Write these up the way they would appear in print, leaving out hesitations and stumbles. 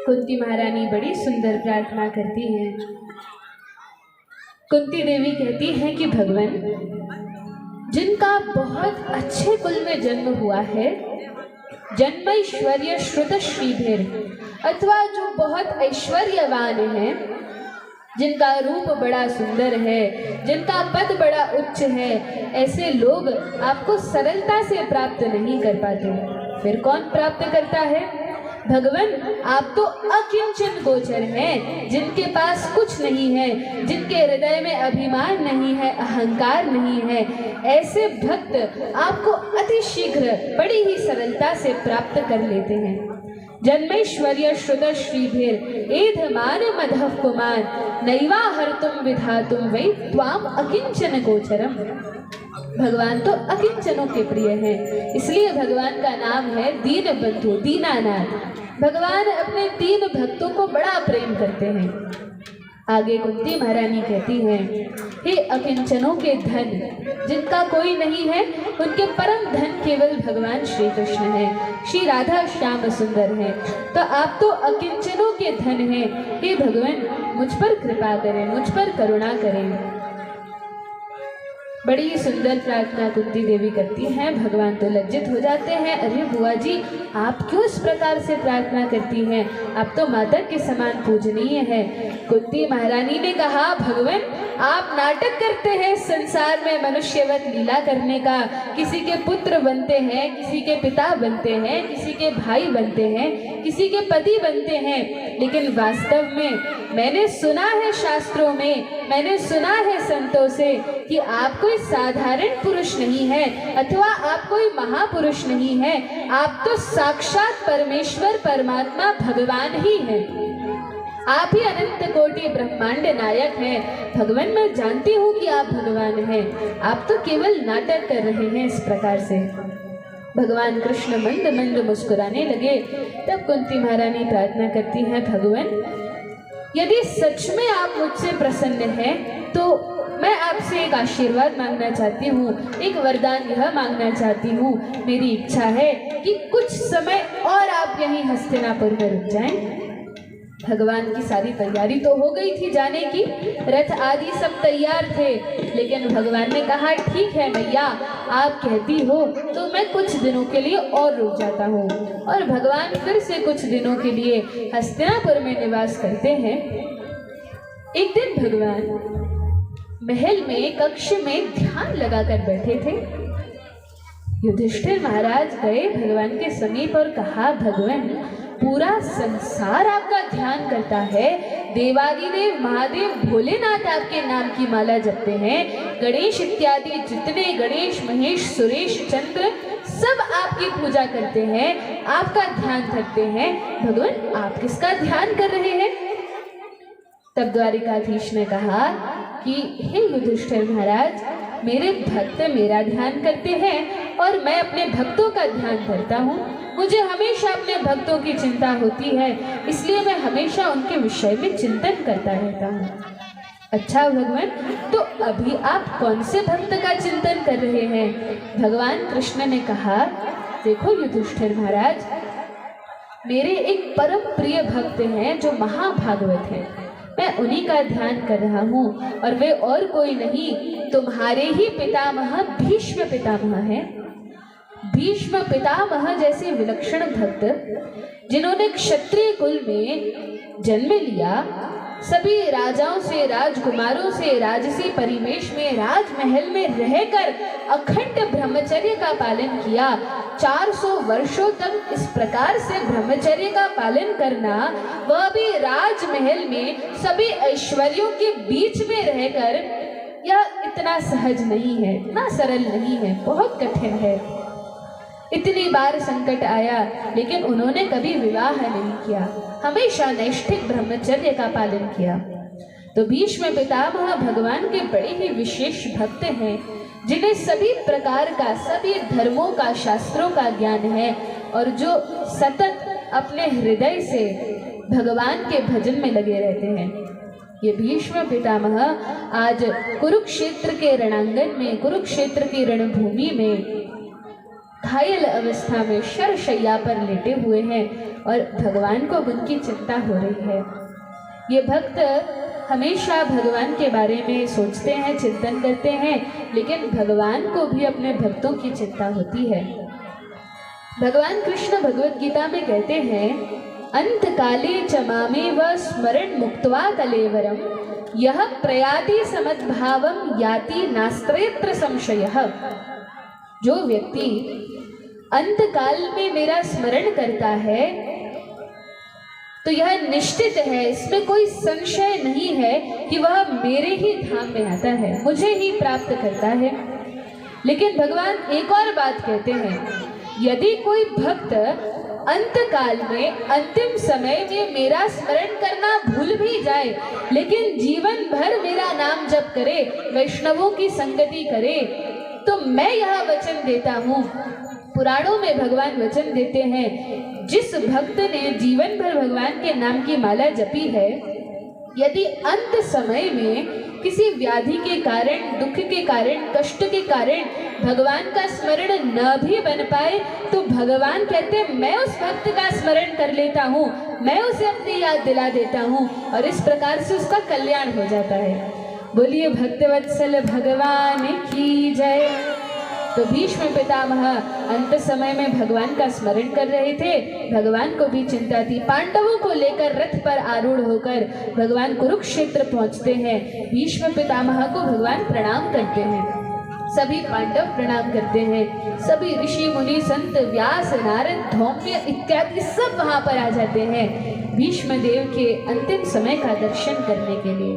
कुंती महारानी बड़ी सुंदर प्रार्थना करती हैं। कुंती देवी कहती हैं कि भगवान, जिनका बहुत अच्छे कुल में जन्म हुआ है, जन्मैश्वर्य श्रुत श्रीधर, अथवा जो बहुत ऐश्वर्यवान हैं, जिनका रूप बड़ा सुंदर है, जिनका पद बड़ा उच्च है, ऐसे लोग आपको सरलता से प्राप्त नहीं कर पाते। फिर कौन प्राप्त करता है? भगवान, आप तो अकिंचन गोचर हैं, जिनके पास कुछ नहीं है, जिनके हृदय में अभिमान नहीं है, अहंकार नहीं है, ऐसे भक्त आपको अति शीघ्र बड़ी ही सरलता से प्राप्त कर लेते हैं। जन्मैश्वर्य श्रुत श्रीधीर एधमान मधव कुमार, नैवा हर्तुम विधातुम वै त्वाम अकिंचन गोचरम। भगवान तो अकिंचनों के प्रिय हैं, इसलिए भगवान का नाम है दीन बंधु, दीनानाथ। भगवान अपने दीन भक्तों को बड़ा प्रेम करते हैं। आगे कुंती महारानी कहती हैं, हे अकिंचनों के धन, जिनका कोई नहीं है, उनके परम धन केवल भगवान श्री कृष्ण हैं, श्री राधा श्याम सुंदर हैं। तो आप तो अकिंचनों के धन हैं। हे भगवान, मुझ पर कृपा करें, मुझ पर करुणा करें। बड़ी सुंदर प्रार्थना कुंती देवी करती हैं। भगवान तो लज्जित हो जाते हैं। अरे बुआ जी, आप क्यों इस प्रकार से प्रार्थना करती हैं? आप तो माता के समान पूजनीय है। कुंती महारानी ने कहा, भगवान, आप नाटक करते हैं संसार में मनुष्यवत लीला करने का। किसी के पुत्र बनते हैं, किसी के पिता बनते हैं, किसी के भाई बनते हैं, किसी के पति बनते हैं, लेकिन वास्तव में मैंने सुना है शास्त्रों में, मैंने सुना है संतों से कि आप कोई साधारण पुरुष नहीं है, अथवा आप कोई महापुरुष नहीं है। आप तो साक्षात परमेश्वर परमात्मा भगवान ही हैं। आप ही अनंत कोटि ब्रह्मांड नायक हैं। भगवान, मैं जानती हूँ कि आप भगवान हैं, आप तो केवल नाटक कर रहे हैं इस प्रकार से। भगवान कृष्ण मंद मंद मुस्कुराने लगे। तब कुंती महारानी प्रार्थना करती हैं, भगवान, यदि सच में आप मुझसे प्रसन्न हैं तो मैं आपसे एक आशीर्वाद मांगना चाहती हूँ, एक वरदान यह मांगना चाहती हूँ। मेरी इच्छा है कि कुछ समय और आप यहीं हस्तिनापुर में रुक जाएं। भगवान की सारी तैयारी तो हो गई थी जाने की, रथ आदि सब तैयार थे, लेकिन भगवान ने कहा, ठीक है मैया, आप कहती हो तो मैं कुछ दिनों के लिए और रुक जाता हूँ। और भगवान फिर से कुछ दिनों के लिए हस्तिनापुर में निवास करते हैं। एक दिन भगवान महल में कक्ष में ध्यान लगाकर बैठे थे। युधिष्ठिर महाराज गए भगवान के समीप और कहा, भगवान, पूरा संसार आपका ध्यान करता है, देवादिदेव महादेव भोलेनाथ आपके नाम की माला जपते हैं, गणेश इत्यादि जितने गणेश महेश सुरेश चंद्र सब आपकी पूजा करते हैं, आपका ध्यान रखते हैं। भगवान, आप किसका ध्यान कर रहे हैं? तब द्वारिकाधीश ने कहा कि हे युधिष्ठिर महाराज, मेरे भक्त मेरा ध्यान करते हैं और मैं अपने भक्तों का ध्यान करता हूँ। मुझे हमेशा अपने भक्तों की चिंता होती है, इसलिए मैं हमेशा उनके विषय में चिंतन करता रहता हूँ। अच्छा भगवान, तो अभी आप कौन से भक्त का चिंतन कर रहे हैं? भगवान कृष्ण ने कहा, देखो युधिष्ठिर महाराज, मेरे एक परम प्रिय भक्त हैं जो महाभागवत हैं, मैं उन्हीं का ध्यान कर रहा हूँ। और वे और कोई नहीं, तुम्हारे ही पितामह भीष्म पितामह हैं। भीष्म पितामह जैसे विलक्षण भक्त, जिन्होंने क्षत्रिय कुल में जन्म लिया, सभी राजाओं से, राजकुमारों से, राजसी परिवेश में, राजमहल में रहकर अखंड ब्रह्मचर्य का पालन किया। 400 वर्षों तक इस प्रकार से ब्रह्मचर्य का पालन करना, वह भी राजमहल में सभी ऐश्वर्यों के बीच में रहकर, यह इतना सहज नहीं है, इतना सरल नहीं है, बहुत कठिन है। इतनी बार संकट आया, लेकिन उन्होंने कभी विवाह नहीं किया, हमेशा नैष्ठिक ब्रह्मचर्य का पालन किया। तो भीष्म पितामह भगवान के बड़े ही विशेष भक्त हैं, जिन्हें सभी प्रकार का, सभी धर्मों का, शास्त्रों का ज्ञान है और जो सतत अपने हृदय से भगवान के भजन में लगे रहते हैं। ये भीष्म पितामह आज कुरुक्षेत्र के रणांगन में, कुरुक्षेत्र की रणभूमि में घायल अवस्था में शरशैया पर लेटे हुए हैं और भगवान को उनकी चिंता हो रही है। ये भक्त हमेशा भगवान के बारे में सोचते हैं, चिंतन करते हैं, लेकिन भगवान को भी अपने भक्तों की चिंता होती है। भगवान कृष्ण भगवत गीता में कहते हैं, अंत काले च मामेव स्मरण मुक्त्वा कलेवरम यह प्रयाति समद्भावम याति नास्त्रयत्र संशयः। जो व्यक्ति अंत काल में मेरा स्मरण करता है तो यह निश्चित है, इसमें कोई संशय नहीं है कि वह मेरे ही धाम में आता है, मुझे ही प्राप्त करता है। लेकिन भगवान एक और बात कहते हैं, यदि कोई भक्त अंत काल में, अंतिम समय में मेरा स्मरण करना भूल भी जाए, लेकिन जीवन भर मेरा नाम जप करे, वैष्णवों की संगति करे, तो मैं यह वचन देता हूँ, पुराणों में भगवान वचन देते हैं, जिस भक्त ने जीवन भर भगवान के नाम की माला जपी है, यदि अंत समय में किसी व्याधि के कारण, दुख के कारण, कष्ट के कारण भगवान का स्मरण न भी बन पाए, तो भगवान कहते हैं मैं उस भक्त का स्मरण कर लेता हूँ, मैं उसे अपनी याद दिला देता हूँ, और इस प्रकार से उसका कल्याण हो जाता है। बोलिए भक्तवत्सल भगवान की जय। तो भीष्म पितामह अंत समय में भगवान का स्मरण कर रहे थे, भगवान को भी चिंता थी। पांडवों को लेकर रथ पर आरूढ़ होकर भगवान कुरुक्षेत्र पहुंचते हैं। भीष्म पितामह को भगवान प्रणाम करते हैं, सभी पांडव प्रणाम करते हैं, सभी ऋषि मुनि संत व्यास नारद धौम्य इत्यादि सब वहां पर आ जाते हैं भीष्म देव के अंतिम समय का दर्शन करने के लिए।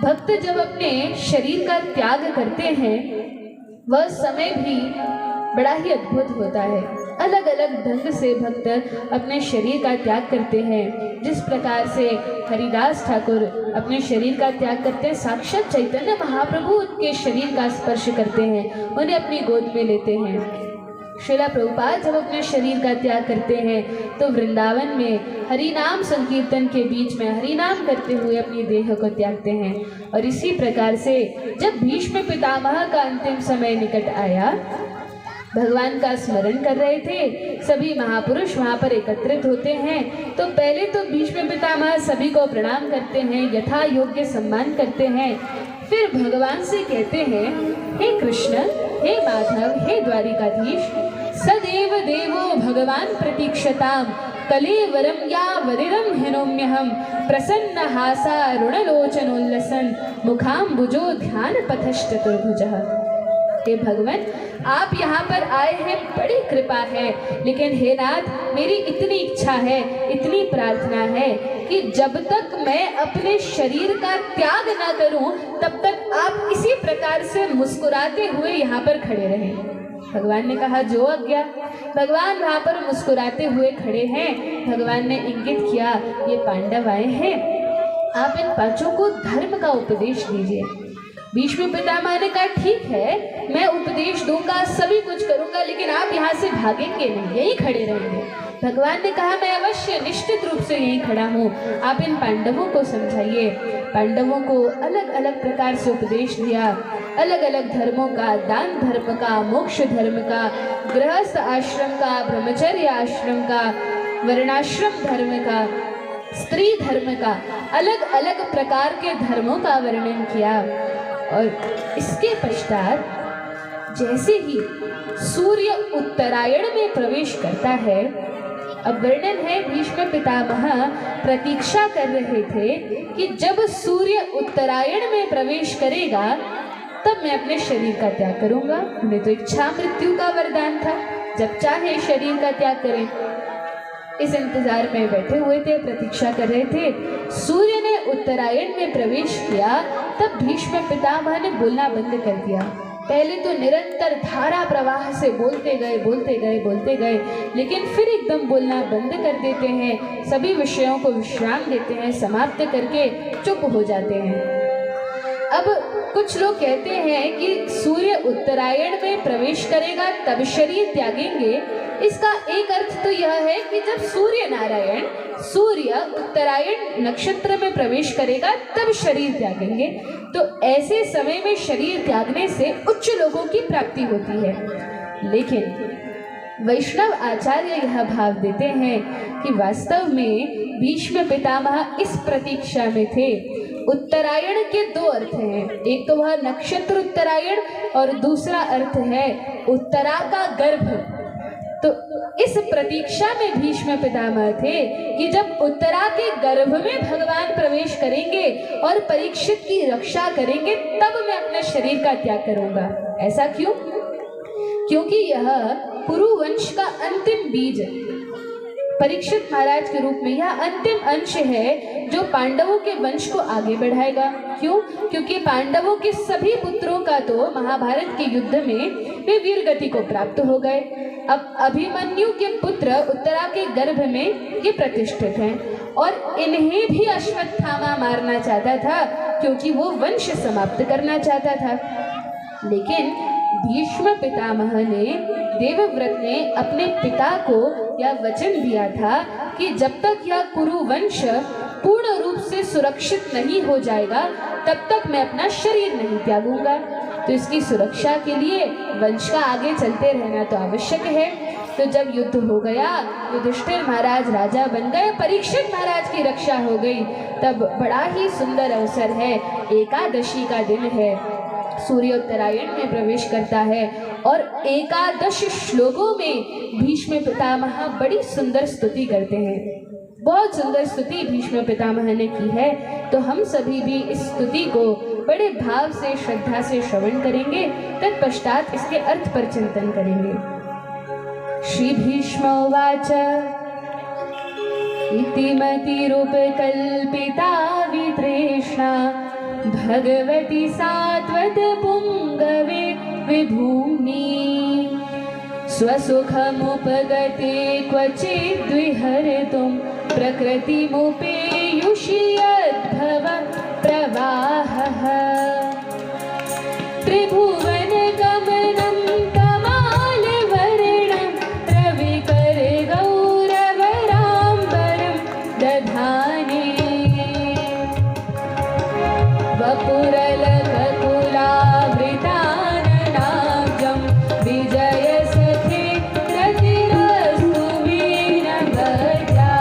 भक्त जब अपने शरीर का त्याग करते हैं, वह समय भी बड़ा ही अद्भुत होता है। अलग अलग ढंग से भक्त अपने शरीर का त्याग करते हैं। जिस प्रकार से हरिदास ठाकुर अपने शरीर का त्याग करते हैं, साक्षात चैतन्य महाप्रभु उनके शरीर का स्पर्श करते हैं, उन्हें अपनी गोद में लेते हैं। श्रीला प्रभुपाद जब अपने शरीर का त्याग करते हैं तो वृंदावन में हरिनाम संकीर्तन के बीच में हरिनाम करते हुए अपनी देह को त्यागते हैं। और इसी प्रकार से जब भीष्म पितामह का अंतिम समय निकट आया, भगवान का स्मरण कर रहे थे, सभी महापुरुष वहाँ पर एकत्रित होते हैं। तो पहले तो भीष्म पितामह सभी को प्रणाम करते हैं, यथा योग्य सम्मान करते हैं। फिर भगवान से कहते हैं, हे कृष्ण, हे माधव, हे द्वारिकाधीश, सदैव देवो भगवान प्रतीक्षताम कलेवरम या वरिरम हिनोम्यहम प्रसन्न हासा रुणलोचनोल्लसन मुखाम्बुजो ध्यान पथश्चतुर्भुजः। हे भगवान, आप यहाँ पर आए हैं, बड़ी कृपा है, लेकिन हे नाथ, मेरी इतनी इच्छा है, इतनी प्रार्थना है कि जब तक मैं अपने शरीर का त्याग ना करूं, तब तक आप इसी प्रकार से मुस्कुराते हुए यहाँ पर खड़े रहें। भगवान ने कहा, जो आज्ञा। भगवान वहाँ पर मुस्कुराते हुए खड़े हैं। भगवान ने इंगित किया, ये पांडव आए हैं, आप इन पांचों को धर्म का उपदेश दीजिए। भीष्म पितामह ने कहा, ठीक है, मैं उपदेश दूंगा, सभी कुछ करूंगा, लेकिन आप यहाँ से भागेंगे नहीं, यहीं खड़े रहेंगे। भगवान ने कहा, मैं अवश्य निश्चित रूप से यहीं खड़ा हूँ, आप इन पांडवों को समझाइए। पांडवों को अलग अलग प्रकार से उपदेश दिया, अलग अलग धर्मों का, दान धर्म का, मोक्ष धर्म का, गृहस्थ आश्रम का, ब्रह्मचर्य आश्रम का, वर्णाश्रम धर्म का, स्त्री धर्म का, अलग अलग प्रकार के धर्मों का वर्णन किया। और इसके पश्चात जैसे ही सूर्य उत्तरायण में प्रवेश करता है, अब वर्णन है, भीष्म पितामह प्रतीक्षा कर रहे थे कि जब सूर्य उत्तरायण में प्रवेश करेगा तब मैं अपने शरीर का त्याग करूंगा। उन्हें तो इच्छा मृत्यु का वरदान था, जब चाहे शरीर का त्याग करें। इस इंतजार में बैठे हुए थे, प्रतीक्षा कर रहे थे। सूर्य ने उत्तरायण में प्रवेश किया, तब भीष्म पितामह ने बोलना बंद कर दिया। पहले तो निरंतर धारा प्रवाह से बोलते गए, लेकिन फिर एकदम बोलना बंद कर देते हैं, सभी विषयों को विश्राम देते हैं, समाप्त करके चुप हो जाते हैं। अब कुछ लोग कहते हैं कि सूर्य उत्तरायण में प्रवेश करेगा तब शरीर त्यागेंगे। इसका एक अर्थ तो यह है कि जब सूर्य उत्तरायण नक्षत्र में प्रवेश करेगा तब शरीर त्यागेंगे, तो ऐसे समय में शरीर त्यागने से उच्च लोगों की प्राप्ति होती है। लेकिन वैष्णव आचार्य यह भाव देते हैं कि वास्तव में भीष्म पितामह इस प्रतीक्षा में थे। उत्तरायण के दो अर्थ हैं, एक तो वह नक्षत्र उत्तरायण और दूसरा अर्थ है उत्तरा का गर्भ। तो इस प्रतीक्षा में भीष्म पितामह थे कि जब उत्तरा के गर्भ में भगवान प्रवेश करेंगे और परीक्षित की रक्षा करेंगे तब मैं अपने शरीर का त्याग करूंगा। ऐसा क्यों? क्योंकि यह कुरुवंश का अंतिम बीज परीक्षित महाराज के रूप में यह अंतिम अंश है जो पांडवों के वंश को आगे बढ़ाएगा। क्यों? क्योंकि पांडवों के सभी पुत्रों का तो महाभारत के युद्ध में वे वीर गति को प्राप्त हो गए। अब अभिमन्यु के पुत्र उत्तरा के गर्भ में ये प्रतिष्ठित हैं और इन्हें भी अश्वत्थामा मारना चाहता था क्योंकि वो वंश समाप्त करना चाहता था। लेकिन भीष्म पितामह ने, देवव्रत ने अपने पिता को यह वचन दिया था कि जब तक यह कुरुवंश पूर्ण रूप से सुरक्षित नहीं हो जाएगा तब तक मैं अपना शरीर नहीं त्यागूंगा। तो इसकी सुरक्षा के लिए वंश का आगे चलते रहना तो आवश्यक है। तो जब युद्ध हो गया, युधिष्ठिर महाराज राजा बन गए, परीक्षित महाराज की रक्षा हो गई, तब बड़ा ही सुंदर अवसर है, एकादशी का दिन है, सूर्योत्तरायण में प्रवेश करता है और 11 श्लोकों में भीष्म पितामह बड़ी सुंदर स्तुति करते हैं। बहुत सुंदर स्तुति भीष्म पितामह ने की है। तो हम सभी भी इस स्तुति को बड़े भाव से, श्रद्धा से श्रवण करेंगे, तत्पश्चात इसके अर्थ पर चिंतन करेंगे। श्री भीष्मोवाच इति मतिरूपकल्पिता वितृष्णा भगवती सात्वत पुंगवे विभूमि स्वसुखमुपगते क्वचिद् विहर्तुं प्रकृतिमुपेयुषि यद्भव प्रवाहः त्रिभुवनगमनं कमालवर्णं रविकरगौरवराम्बरं दधाने वपुरलककुलावृताननाब्जं विजयसखे रतिरस्तु मे नभजा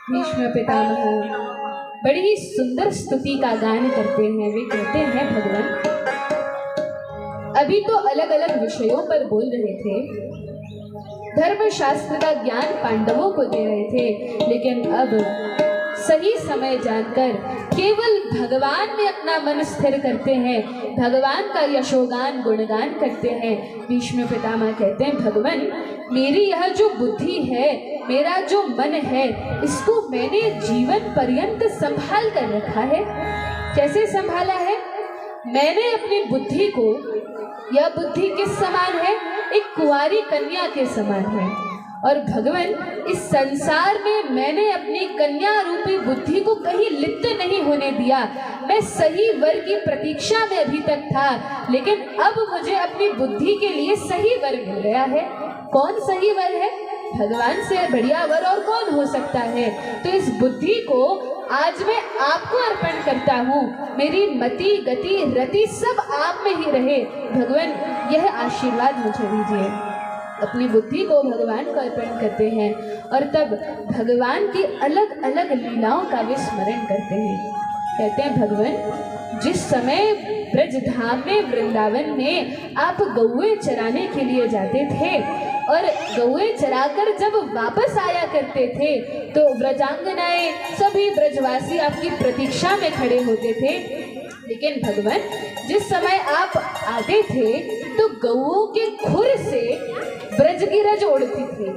भीष्म पितामह बड़ी ही सुंदर स्तुति का गान करते हैं। वे कहते हैं, भगवान अभी तो अलग अलग विषयों पर बोल रहे थे, धर्म शास्त्र का ज्ञान पांडवों को दे रहे थे, लेकिन अब सही समय जानकर केवल भगवान में अपना मन स्थिर करते हैं, भगवान का यशोगान गुणगान करते हैं। भीष्म पितामह कहते हैं, भगवान मेरी यह जो बुद्धि है, मेरा जो मन है, इसको मैंने जीवन पर्यंत संभाल कर रखा है। कैसे संभाला है? मैंने अपनी बुद्धि को, यह बुद्धि किस समान है? एक कुंवारी कन्या के समान है। और भगवान इस संसार में मैंने अपनी कन्या रूपी बुद्धि को कहीं लिप्त नहीं होने दिया। मैं सही वर की प्रतीक्षा में अभी तक था, लेकिन अब मुझे अपनी बुद्धि के लिए सही वर मिल गया है। कौन सही वर है? भगवान से बढ़िया वर और कौन हो सकता है? तो इस बुद्धि को आज मैं आपको अर्पण करता हूँ। मेरी मति गति रति सब आप में ही रहे। भगवान यह आशीर्वाद मुझे दीजिए। अपनी बुद्धि को भगवान को अर्पण करते हैं और तब भगवान की अलग अलग लीलाओं का वे स्मरण करते हैं। कहते हैं, भगवान जिस समय ब्रजधाम में वृंदावन में आप गौए चराने के लिए जाते थे और गौए चराकर जब वापस आया करते थे तो व्रजांगनाएं सभी ब्रजवासी आपकी प्रतीक्षा में खड़े होते थे। लेकिन भगवान जिस समय आप आते थे तो गौओं के खुर से ब्रज की रज उड़ती थी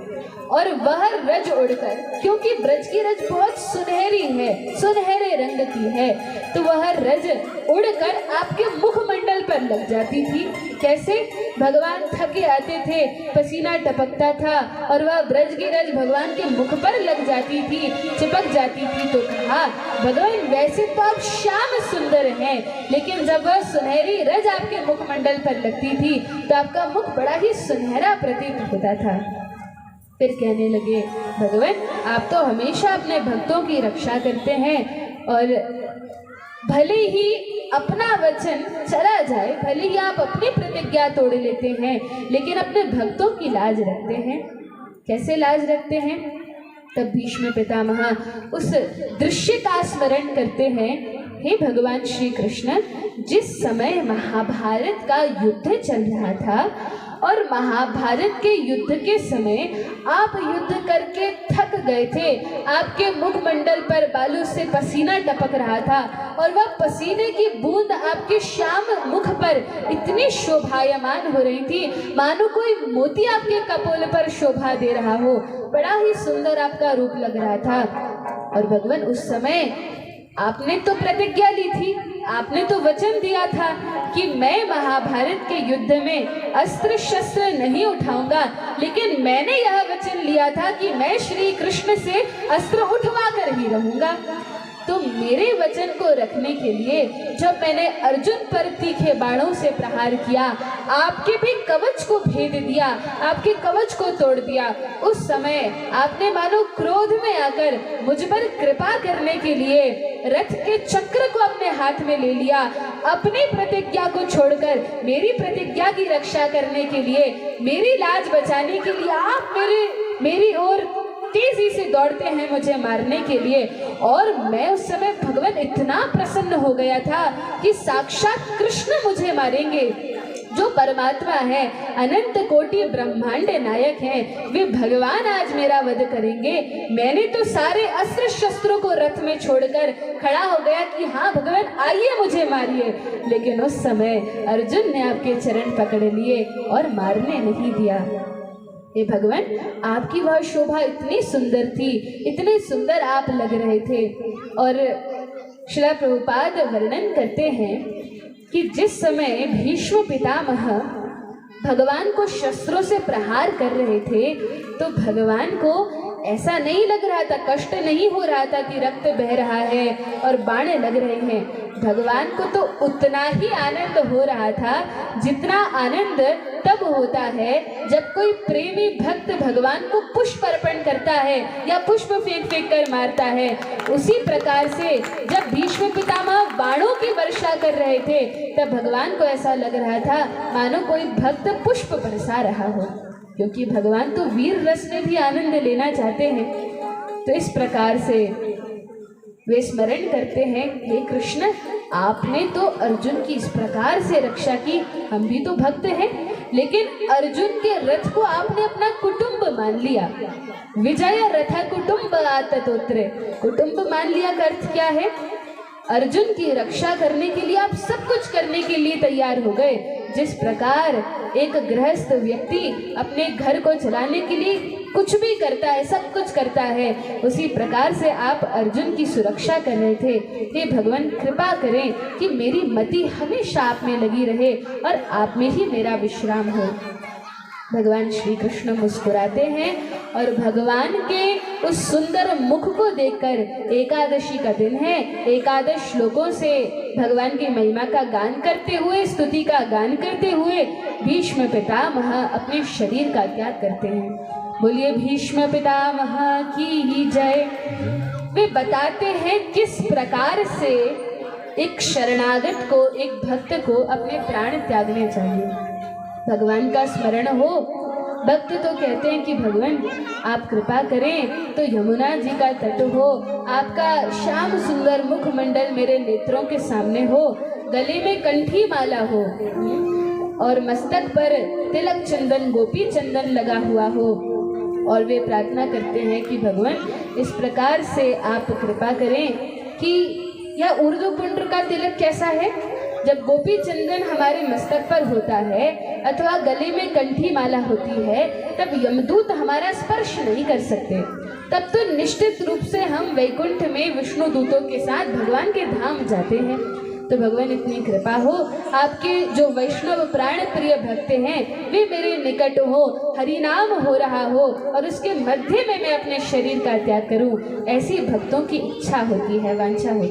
और वह रज उड़कर, क्योंकि ब्रज की रज बहुत सुनहरी है, सुनहरे रंग की है, तो वह रज उड़कर आपके मुखमंडल पर लग जाती थी। कैसे? भगवान थके आते थे, पसीना टपकता था और वह ब्रज की रज भगवान के मुख पर लग जाती थी, चिपक जाती थी। तो कहा, भगवान वैसे तो आप श्याम सुंदर हैं, लेकिन जब वह सुनहरी रज आपके मुखमंडल पर लगती थी तो आपका मुख बड़ा ही सुनहरा प्रतीत होता था। फिर कहने लगे, भगवान आप तो हमेशा अपने भक्तों की रक्षा करते हैं और भले ही अपना वचन चला जाए, भले ही आप अपनी प्रतिज्ञा तोड़ लेते हैं, लेकिन अपने भक्तों की लाज रखते हैं। कैसे लाज रखते हैं? तब भीष्म पितामह उस दृश्य का स्मरण करते हैं। हे भगवान श्री कृष्ण, जिस समय महाभारत का युद्ध चल रहा था और महाभारत के युद्ध के समय आप युद्ध करके थक गए थे, आपके मुखमंडल पर बालू से पसीना टपक रहा था और वह पसीने की बूंद आपके श्याम मुख पर इतनी शोभायमान हो रही थी, मानो कोई मोती आपके कपोल पर शोभा दे रहा हो। बड़ा ही सुंदर आपका रूप लग रहा था। और भगवान उस समय आपने तो प्रतिज्ञा ली थी, आपने तो वचन दिया था कि मैं महाभारत के युद्ध में अस्त्र शस्त्र नहीं उठाऊंगा, लेकिन मैंने यह वचन लिया था कि मैं श्री कृष्ण से अस्त्र उठवा कर ही रहूंगा। तो मेरे वचन को रखने के लिए जब मैंने अर्जुन पर तीखे बाणों से प्रहार किया, आपके भी कवच को भेद दिया, आपके कवच को तोड़ दिया, उस समय आपने मानो क्रोध में आकर मुझ पर कृपा करने के लिए रथ के चक्र को अपने हाथ में ले लिया। अपनी प्रतिज्ञा को छोड़कर मेरी प्रतिज्ञा की रक्षा करने के लिए, मेरी लाज बचाने के लिए आप मेरी ओर तेजी से दौड़ते हैं मुझे मारने के लिए। और मैं उस समय भगवान इतना प्रसन्न हो गया था कि साक्षात कृष्ण मुझे मारेंगे, जो परमात्मा है, अनंत कोटि ब्रह्मांड नायक हैं, वे भगवान आज मेरा वध करेंगे। मैंने तो सारे अस्त्र शस्त्रों को रथ में छोड़कर खड़ा हो गया कि हाँ भगवान आइए मुझे मारिए, लेकिन उस समय अर्जुन ने आपके चरण पकड़ लिए और मारने नहीं दिया। हे भगवान, आपकी वह शोभा इतनी सुंदर थी, इतने सुंदर आप लग रहे थे। और श्रील प्रभुपाद वर्णन करते हैं कि जिस समय भीष्म पितामह भगवान को शस्त्रों से प्रहार कर रहे थे तो भगवान को ऐसा नहीं लग रहा था, कष्ट नहीं हो रहा था कि रक्त बह रहा है और बाण लग रहे हैं। भगवान को तो उतना ही आनंद हो रहा था जितना आनंद तब होता है जब कोई प्रेमी भक्त भगवान को पुष्प अर्पण करता है या पुष्प फेंक कर मारता है। उसी प्रकार से जब भीष्म पितामह बाणों की वर्षा कर रहे थे तब भगवान को ऐसा लग रहा था मानो कोई भक्त पुष्प बरसा रहा हो, क्योंकि भगवान तो वीर रस में भी आनंद लेना चाहते हैं। तो इस प्रकार से वे स्मरण करते हैं, हे कृष्ण, आपने तो अर्जुन की इस प्रकार से रक्षा की, हम भी तो भक्त हैं, लेकिन अर्जुन के रथ को आपने अपना कुटुंब मान लिया। विजय रथ कुटुंब आततोत्रे, कुटुंब मान लिया का अर्थ क्या है? अर्जुन की रक्षा करने के लिए आप सब कुछ करने के लिए तैयार हो गए। जिस प्रकार एक गृहस्थ व्यक्ति अपने घर को चलाने के लिए कुछ भी करता है, सब कुछ करता है, उसी प्रकार से आप अर्जुन की सुरक्षा कर रहे थे। हे भगवान, कृपा करें कि मेरी मति हमेशा आप में लगी रहे और आप में ही मेरा विश्राम हो। भगवान श्री कृष्ण मुस्कुराते हैं और भगवान के उस सुंदर मुख को देखकर, एकादशी का दिन है, एकादश श्लोकों से भगवान की महिमा का गान करते हुए, स्तुति का गान करते हुए भीष्म पितामह अपने शरीर का त्याग करते हैं। बोलिए भीष्म पितामह की जय। वे बताते हैं किस प्रकार से एक शरणागत को, एक भक्त को अपने प्राण त्यागने चाहिए। भगवान का स्मरण हो, भक्त तो कहते हैं कि भगवान आप कृपा करें तो यमुना जी का तट हो, आपका श्याम सुंदर मुखमंडल मेरे नेत्रों के सामने हो, गले में कंठी माला हो और मस्तक पर तिलक चंदन, गोपी चंदन लगा हुआ हो। और वे प्रार्थना करते हैं कि भगवान इस प्रकार से आप कृपा करें कि यह ऊर्ध्वपुंड्र का तिलक कैसा है, जब गोपी चंदन हमारे मस्तक पर होता है अथवा गले में कंठी माला होती है, तब यमदूत हमारा स्पर्श नहीं कर सकते। तब तो निश्चित रूप से हम वैकुंठ में विष्णु दूतों के साथ भगवान के धाम जाते हैं। तो भगवान इतनी कृपा हो, आपके जो वैष्णव प्राण प्रिय भक्त हैं वे मेरे निकट हो, हरि नाम हो रहा हो और उसके मध्य में मैं अपने शरीर का त्याग करूं, ऐसी भक्तों की इच्छा होती है, वांछा होती है।